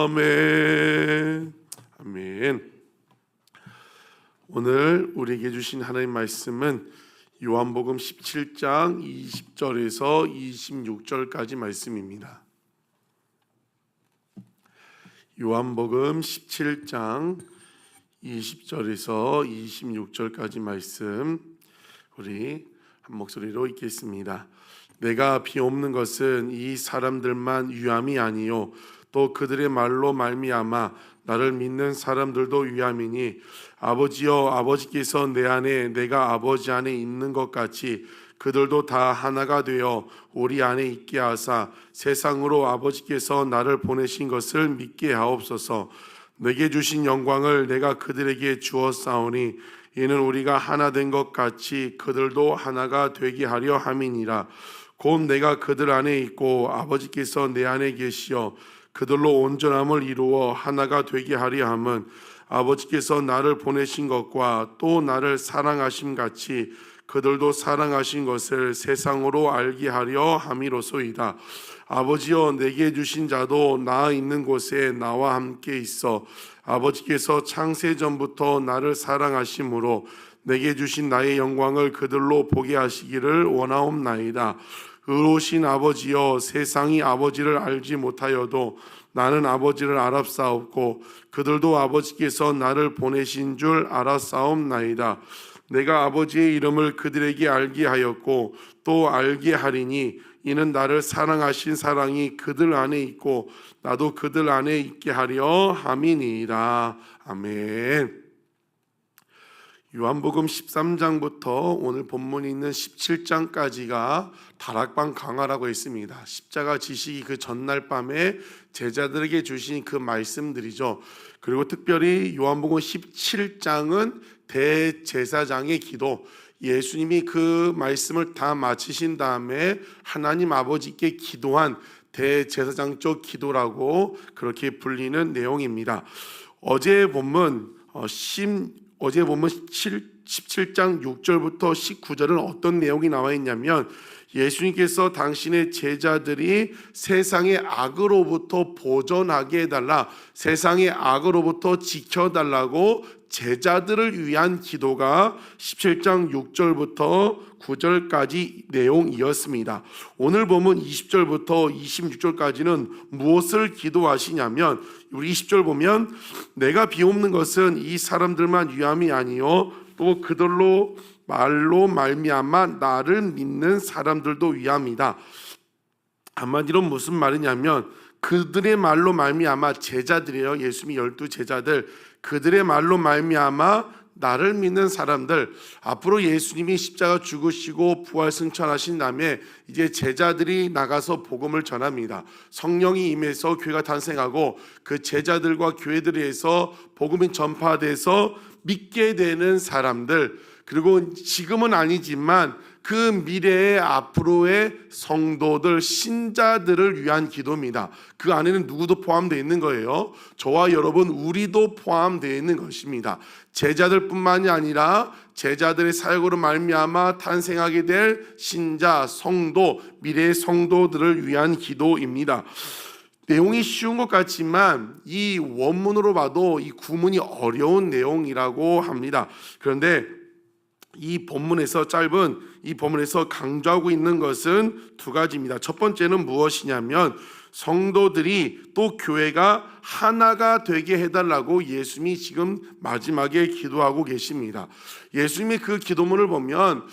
아멘. 아멘. 오늘 우리에게 주신 하나님 말씀은 요한복음 17장 20절에서 26절까지 말씀입니다. 요한복음 17장 20절에서 26절까지 말씀 우리 한 목소리로 읽겠습니다. 내가 비옵는 것은 이 사람들만 위함이 아니요 또 그들의 말로 말미암아 나를 믿는 사람들도 위함이니 아버지여 아버지께서 내 안에 내가 아버지 안에 있는 것 같이 그들도 다 하나가 되어 우리 안에 있게 하사 세상으로 아버지께서 나를 보내신 것을 믿게 하옵소서. 내게 주신 영광을 내가 그들에게 주었사오니 이는 우리가 하나 된 것 같이 그들도 하나가 되게 하려 함이니라. 곧 내가 그들 안에 있고 아버지께서 내 안에 계시어 그들로 온전함을 이루어 하나가 되게 하려 함은 아버지께서 나를 보내신 것과 또 나를 사랑하심 같이 그들도 사랑하신 것을 세상으로 알게 하려 함이로소이다. 아버지여 내게 주신 자도 나 있는 곳에 나와 함께 있어 아버지께서 창세 전부터 나를 사랑하심으로 내게 주신 나의 영광을 그들로 보게 하시기를 원하옵나이다. 의로우신 아버지여 세상이 아버지를 알지 못하여도 나는 아버지를 알았사옵고 그들도 아버지께서 나를 보내신 줄 알았사옵나이다. 내가 아버지의 이름을 그들에게 알게 하였고 또 알게 하리니 이는 나를 사랑하신 사랑이 그들 안에 있고 나도 그들 안에 있게 하려 함이니이다. 아멘. 요한복음 13장부터 오늘 본문이 있는 17장까지가 다락방 강화라고 했습니다. 십자가 지시기 그 전날 밤에 제자들에게 주신 그 말씀들이죠. 그리고 특별히 요한복음 17장은 대제사장의 기도, 예수님이 그 말씀을 다 마치신 다음에 하나님 아버지께 기도한 대제사장적 기도라고 그렇게 불리는 내용입니다. 어제 본문 17장 6절부터 19절은 어떤 내용이 나와 있냐면 예수님께서 당신의 제자들이 세상의 악으로부터 보존하게 해달라, 세상의 악으로부터 지켜달라고 제자들을 위한 기도가 17장 6절부터 9절까지 내용이었습니다. 오늘 보면 20절부터 26절까지는 무엇을 기도하시냐면 우리 20절 보면 내가 비옵는 것은 이 사람들만 위함이 아니요 또 그들로 말로 말미암아 나를 믿는 사람들도 위함이다. 한마디로 무슨 말이냐면 그들의 말로 말미암아 제자들이에요. 예수님이 12 제자들 그들의 말로 말미암아 나를 믿는 사람들, 앞으로 예수님이 십자가 죽으시고 부활 승천하신 다음에 이제 제자들이 나가서 복음을 전합니다. 성령이 임해서 교회가 탄생하고 그 제자들과 교회들에 의해서 복음이 전파돼서 믿게 되는 사람들, 그리고 지금은 아니지만 그 미래의 앞으로의 성도들, 신자들을 위한 기도입니다. 그 안에는 누구도 포함되어 있는 거예요. 저와 여러분 우리도 포함되어 있는 것입니다. 제자들뿐만이 아니라 제자들의 사역으로 말미암아 탄생하게 될 신자, 성도, 미래의 성도들을 위한 기도입니다. 내용이 쉬운 것 같지만 이 원문으로 봐도 이 구문이 어려운 내용이라고 합니다. 그런데 이 본문에서 짧은 이 본문에서 강조하고 있는 것은 두 가지입니다. 첫 번째는 무엇이냐면 성도들이 또 교회가 하나가 되게 해달라고 예수님이 지금 마지막에 기도하고 계십니다. 예수님의 그 기도문을 보면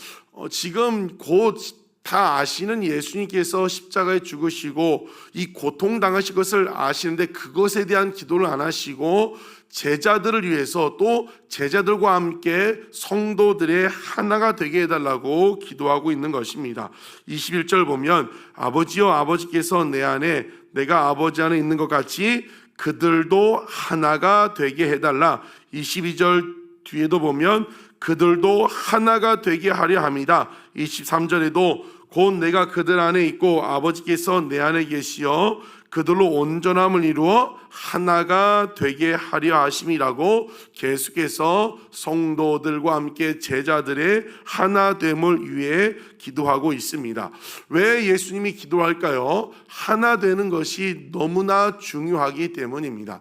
지금 곧 다 아시는 예수님께서 십자가에 죽으시고 이 고통당하실 것을 아시는데 그것에 대한 기도를 안 하시고 제자들을 위해서 또 제자들과 함께 성도들의 하나가 되게 해달라고 기도하고 있는 것입니다. 21절 보면 아버지여 아버지께서 내 안에 내가 아버지 안에 있는 것 같이 그들도 하나가 되게 해달라. 22절 뒤에도 보면 그들도 하나가 되게 하려 합니다. 23절에도 곧 내가 그들 안에 있고 아버지께서 내 안에 계시어 그들로 온전함을 이루어 하나가 되게 하려 하심이라고 계속해서 성도들과 함께 제자들의 하나됨을 위해 기도하고 있습니다. 왜 예수님이 기도할까요? 하나 되는 것이 너무나 중요하기 때문입니다.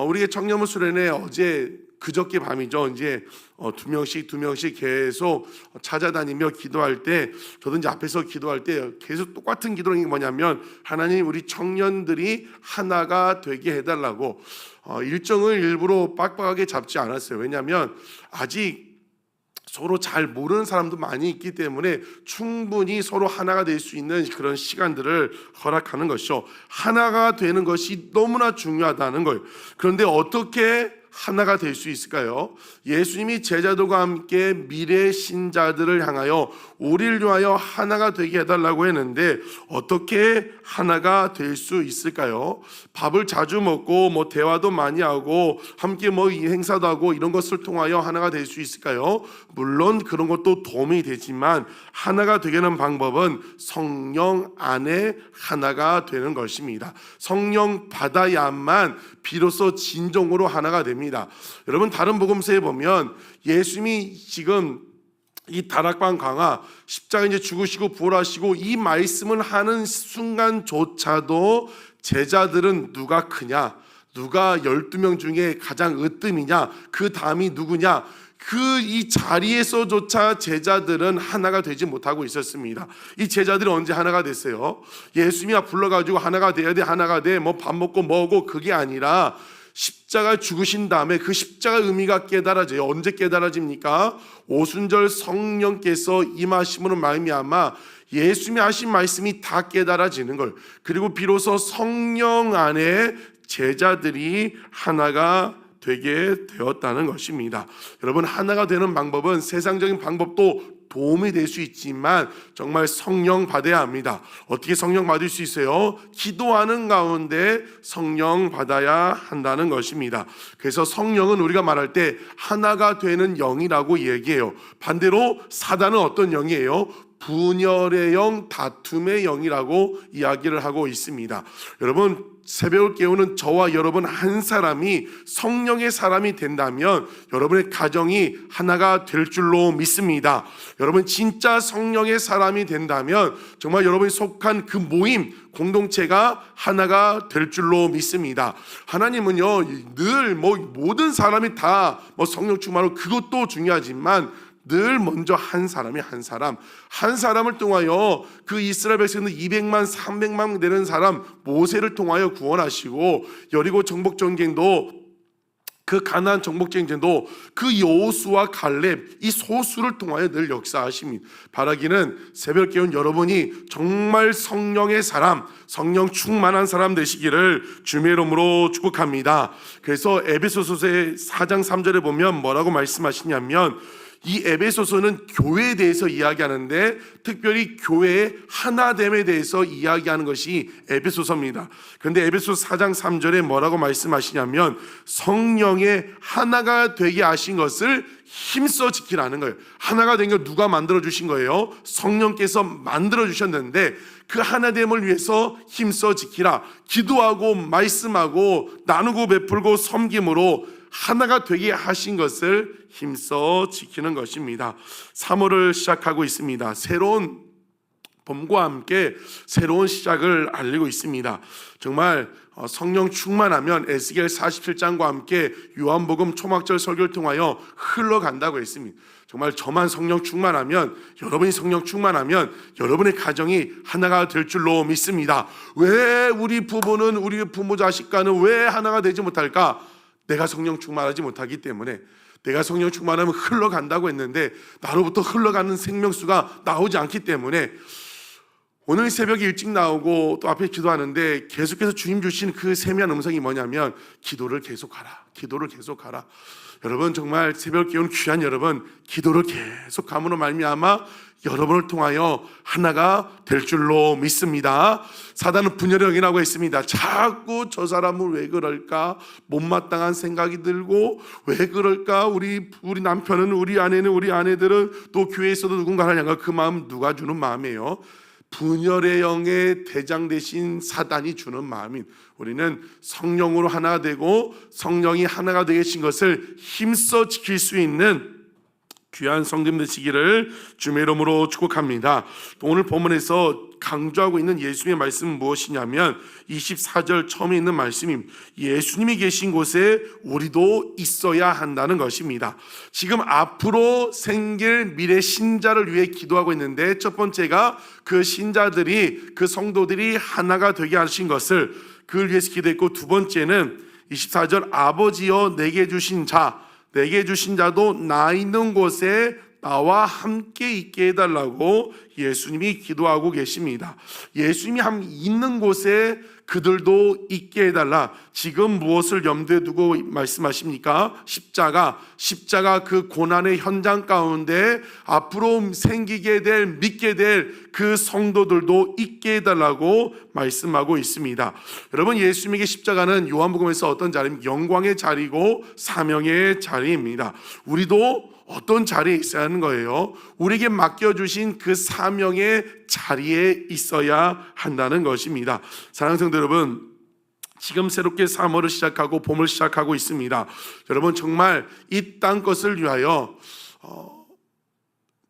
우리의 청년부 수련회 그저께 밤이죠. 이제 두 명씩 계속 찾아다니며 기도할 때, 저도 이제 앞에서 기도할 때 계속 똑같은 기도는 게 뭐냐면, 하나님 우리 청년들이 하나가 되게 해달라고. 일정을 일부러 빡빡하게 잡지 않았어요. 왜냐하면 아직 서로 잘 모르는 사람도 많이 있기 때문에 충분히 서로 하나가 될 수 있는 그런 시간들을 허락하는 것이죠. 하나가 되는 것이 너무나 중요하다는 거예요. 그런데 어떻게 하나가 될 수 있을까요? 예수님이 제자들과 함께 미래 신자들을 향하여 우리를 위하여 하나가 되게 해달라고 했는데 어떻게 하나가 될 수 있을까요? 밥을 자주 먹고 대화도 많이 하고 함께 이 행사도 하고 이런 것을 통하여 하나가 될 수 있을까요? 물론 그런 것도 도움이 되지만 하나가 되게 하는 방법은 성령 안에 하나가 되는 것입니다. 성령 받아야만 비로소 진정으로 하나가 됩니다. 여러분, 다른 복음서에 보면 예수님이 지금 이 다락방 강화, 십자가 이제 죽으시고 부활하시고 이 말씀을 하는 순간조차도 제자들은 누가 크냐, 누가 12명 중에 가장 으뜸이냐, 그 다음이 누구냐, 이 자리에서조차 제자들은 하나가 되지 못하고 있었습니다. 이 제자들이 언제 하나가 됐어요? 예수님이 불러가지고 하나가 돼야 돼, 하나가 돼, 밥 먹고 뭐고, 그게 아니라 십자가 죽으신 다음에 그 십자가 의미가 깨달아져요. 언제 깨달아집니까? 오순절 성령께서 임하심으로 말미암아 예수님이 하신 말씀이 다 깨달아지는 걸. 그리고 비로소 성령 안에 제자들이 하나가 되게 되었다는 것입니다. 여러분, 하나가 되는 방법은 세상적인 방법도 도움이 될 수 있지만 정말 성령 받아야 합니다. 어떻게 성령 받을 수 있어요? 기도하는 가운데 성령 받아야 한다는 것입니다. 그래서 성령은 우리가 말할 때 하나가 되는 영이라고 얘기해요. 반대로 사단은 어떤 영이에요? 분열의 영, 다툼의 영이라고 이야기를 하고 있습니다. 여러분, 새벽을 깨우는 저와 여러분 한 사람이 성령의 사람이 된다면 여러분의 가정이 하나가 될 줄로 믿습니다. 여러분 진짜 성령의 사람이 된다면 정말 여러분이 속한 그 모임, 공동체가 하나가 될 줄로 믿습니다. 하나님은요, 늘 모든 사람이 다 성령 충만하고 그것도 중요하지만 늘 먼저 한 사람을 통하여 그 이스라엘 백성들 200만 300만 되는 사람 모세를 통하여 구원하시고, 여리고 정복 전쟁도, 그 가나안 정복 전쟁도 그 여호수아 갈렙 이 소수를 통하여 늘 역사하십니다. 바라기는 새벽 깨운 여러분이 정말 성령의 사람, 성령 충만한 사람 되시기를 주의 이름으로 축복합니다. 그래서 에베소서의 4장 3절에 보면 뭐라고 말씀하시냐면, 이 에베소서는 교회에 대해서 이야기하는데 특별히 교회의 하나됨에 대해서 이야기하는 것이 에베소서입니다. 그런데 에베소서 4장 3절에 뭐라고 말씀하시냐면 성령의 하나가 되게 하신 것을 힘써 지키라는 거예요. 하나가 된 걸 누가 만들어 주신 거예요? 성령께서 만들어 주셨는데 그 하나됨을 위해서 힘써 지키라. 기도하고 말씀하고 나누고 베풀고 섬김으로 하나가 되게 하신 것을 힘써 지키는 것입니다. 3월을 시작하고 있습니다. 새로운 봄과 함께 새로운 시작을 알리고 있습니다. 정말 성령 충만하면 에스겔 47장과 함께 요한복음 초막절 설교를 통하여 흘러간다고 했습니다. 정말 저만 성령 충만하면, 여러분이 성령 충만하면 여러분의 가정이 하나가 될 줄로 믿습니다. 왜 우리 부부는, 우리 부모 자식과는 왜 하나가 되지 못할까? 내가 성령 충만하지 못하기 때문에. 내가 성령 충만하면 흘러간다고 했는데 나로부터 흘러가는 생명수가 나오지 않기 때문에 오늘 새벽에 일찍 나오고 또 앞에 기도하는데 계속해서 주님 주신 그 세미한 음성이 뭐냐면 기도를 계속하라, 기도를 계속하라. 여러분 정말 새벽 깨운 귀한 여러분, 기도를 계속함으로 말미암아 여러분을 통하여 하나가 될 줄로 믿습니다. 사단은 분열의 영이라고 했습니다. 자꾸 저 사람은 왜 그럴까? 못마땅한 생각이 들고 왜 그럴까? 우리 남편은, 우리 아내는, 우리 아내들은 또 교회에서도 누군가를 향한 그 마음 누가 주는 마음이에요? 분열의 영의 대장 되신 사단이 주는 마음인 우리는 성령으로 하나 되고 성령이 하나가 되신 것을 힘써 지킬 수 있는 귀한 성도님 되시기를 주의 이름으로 축복합니다. 오늘 본문에서 강조하고 있는 예수님의 말씀은 무엇이냐면 24절 처음에 있는 말씀이 예수님이 계신 곳에 우리도 있어야 한다는 것입니다. 지금 앞으로 생길 미래 신자를 위해 기도하고 있는데 첫 번째가 그 신자들이 그 성도들이 하나가 되게 하신 것을 그를 위해서 기도했고, 두 번째는 24절 아버지여 내게 주신 자도 나 있는 곳에 나와 함께 있게 해달라고 예수님이 기도하고 계십니다. 예수님이 있는 곳에 그들도 있게 해달라. 지금 무엇을 염두에 두고 말씀하십니까? 십자가 그 고난의 현장 가운데 앞으로 생기게 될 믿게 될 그 성도들도 있게 해달라고 말씀하고 있습니다. 여러분, 예수님에게 십자가는 요한복음에서 어떤 자리입니까? 영광의 자리고 사명의 자리입니다. 우리도 어떤 자리에 있어야 하는 거예요? 우리에게 맡겨주신 그 사명의 자리에 있어야 한다는 것입니다. 사랑하는 성도 여러분, 지금 새롭게 3월을 시작하고 봄을 시작하고 있습니다. 여러분, 정말 이 땅 것을 위하여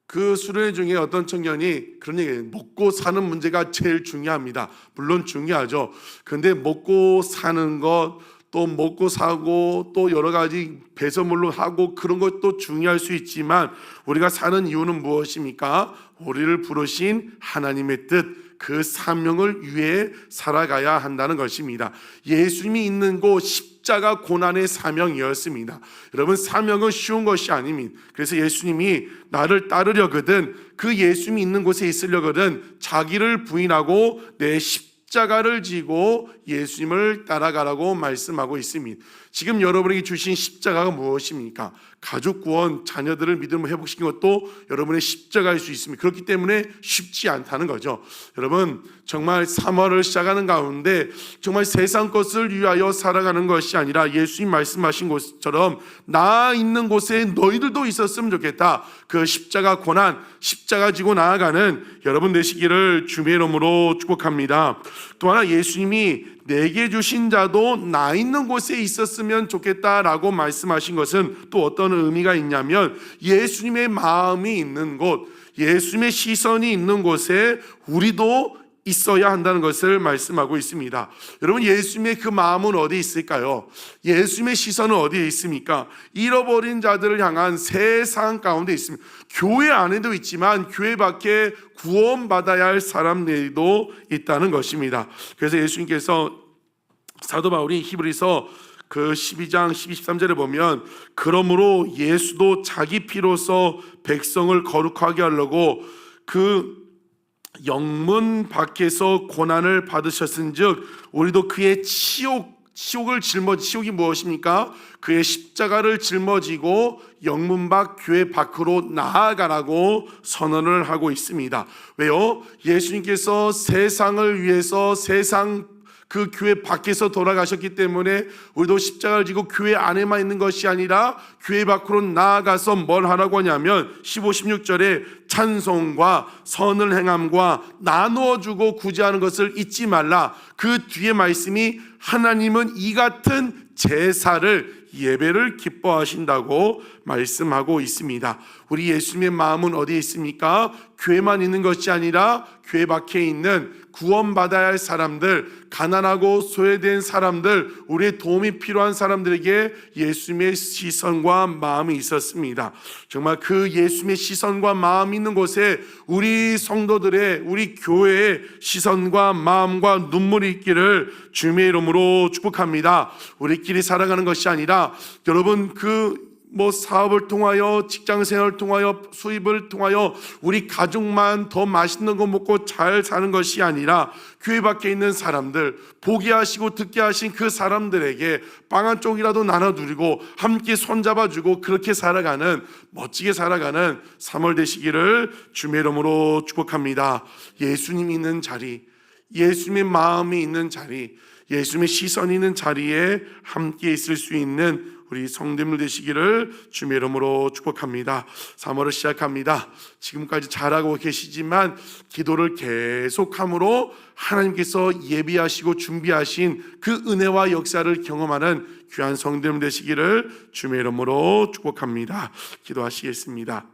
그 수련회 중에 어떤 청년이 그런 얘기해요. 먹고 사는 문제가 제일 중요합니다. 물론 중요하죠. 그런데 먹고 사는 것, 또 먹고 사고 또 여러 가지 배설물로 하고 그런 것도 중요할 수 있지만 우리가 사는 이유는 무엇입니까? 우리를 부르신 하나님의 뜻, 그 사명을 위해 살아가야 한다는 것입니다. 예수님이 있는 곳 십자가 고난의 사명이었습니다. 여러분, 사명은 쉬운 것이 아닙니다. 그래서 예수님이 나를 따르려거든, 그 예수님이 있는 곳에 있으려거든 자기를 부인하고 내 십자가를 지고 예수님을 따라가라고 말씀하고 있습니다. 지금 여러분에게 주신 십자가가 무엇입니까? 가족 구원, 자녀들을 믿음으로 회복시킨 것도 여러분의 십자가일 수 있습니다. 그렇기 때문에 쉽지 않다는 거죠. 여러분, 정말 3월을 시작하는 가운데 정말 세상 것을 위하여 살아가는 것이 아니라 예수님 말씀하신 것처럼 나 있는 곳에 너희들도 있었으면 좋겠다. 그 십자가 고난, 십자가 지고 나아가는 여러분 되시기를 주의 이름으로 축복합니다. 또 하나, 예수님이 내게 주신 자도 나 있는 곳에 있었으면 좋겠다라고 말씀하신 것은 또 어떤 의미가 있냐면 예수님의 마음이 있는 곳, 예수님의 시선이 있는 곳에 우리도 있어야 한다는 것을 말씀하고 있습니다. 여러분, 예수님의 그 마음은 어디에 있을까요? 예수님의 시선은 어디에 있습니까? 잃어버린 자들을 향한 세상 가운데 있습니다. 교회 안에도 있지만 교회 밖에 구원받아야 할 사람들도 있다는 것입니다. 그래서 예수님께서 사도 바울이 히브리서 그 12장 12, 13절에 보면 그러므로 예수도 자기 피로써 백성을 거룩하게 하려고 그 영문 밖에서 고난을 받으셨은즉 우리도 그의 치욕을 치욕이 무엇입니까? 그의 십자가를 짊어지고 영문 밖 교회 밖으로 나아가라고 선언을 하고 있습니다. 왜요? 예수님께서 세상을 위해서 세상 그 교회 밖에서 돌아가셨기 때문에 우리도 십자가를 지고 교회 안에만 있는 것이 아니라 교회 밖으로 나아가서 뭘 하라고 하냐면 15, 16절에 찬송과 선을 행함과 나누어 주고 구제하는 것을 잊지 말라. 그 뒤에 말씀이 하나님은 이 같은 제사를 예배를 기뻐하신다고 말씀하고 있습니다. 우리 예수님의 마음은 어디에 있습니까? 교회만 있는 것이 아니라 교회 밖에 있는 구원받아야 할 사람들, 가난하고 소외된 사람들, 우리의 도움이 필요한 사람들에게 예수님의 시선과 마음이 있었습니다. 정말 그 예수님의 시선과 마음이 있는 곳에 우리 성도들의, 우리 교회의 시선과 마음과 눈물이 있기를 주님의 이름으로 축복합니다. 우리끼리 살아가는 것이 아니라 여러분 사업을 통하여 직장 생활을 통하여 수입을 통하여 우리 가족만 더 맛있는 거 먹고 잘 사는 것이 아니라 교회 밖에 있는 사람들, 보게 하시고 듣게 하신 그 사람들에게 빵 한 쪽이라도 나눠드리고 함께 손잡아주고 그렇게 살아가는, 멋지게 살아가는 3월 되시기를 주의 이름으로 축복합니다. 예수님 있는 자리, 예수님의 마음이 있는 자리, 예수님의 시선이 있는 자리에 함께 있을 수 있는 우리 성도님들 되시기를 주님의 이름으로 축복합니다. 3월을 시작합니다. 지금까지 잘하고 계시지만 기도를 계속함으로 하나님께서 예비하시고 준비하신 그 은혜와 역사를 경험하는 귀한 성도님 되시기를 주님의 이름으로 축복합니다. 기도하시겠습니다.